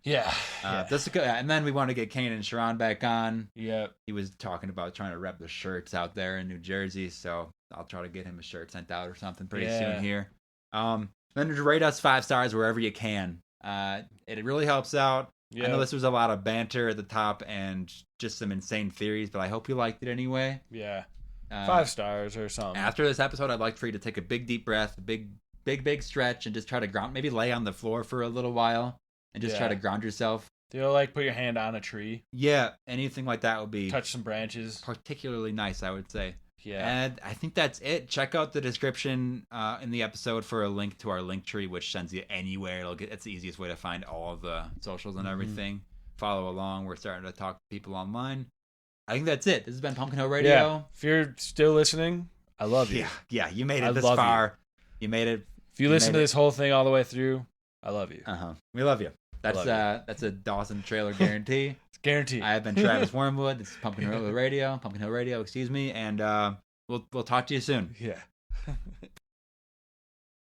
Yeah. That's good. And then we want to get Kane and Sharon back on. Yeah. He was talking about trying to rep the shirts out there in New Jersey, so I'll try to get him a shirt sent out or something pretty soon here. Then rate us 5 stars wherever you can. It really helps out. I know this was a lot of banter at the top and just some insane theories, but I hope you liked it anyway. Yeah. 5 stars or something. After this episode, I'd like for you to take a big deep breath, a big stretch, and just try to ground. Maybe lay on the floor for a little while and just try to ground yourself. Do you like put your hand on a tree? Yeah, anything like that would be touch some branches. Particularly nice, I would say. Yeah. And I think that's it. Check out the description in the episode for a link to our link tree, which sends you anywhere. It's the easiest way to find all of the socials and everything. Follow along. We're starting to talk to people online. I think that's it. This has been Pumpkin Hill Radio. Yeah. If you're still listening, I love you. Yeah. You made it this far. You made it. If you listen to this whole thing all the way through, I love you. We love you. That's a Dawson trailer guarantee. It's guaranteed. I have been Travis Wormwood. This is Pumpkin Hill Radio, excuse me, and we'll talk to you soon. Yeah.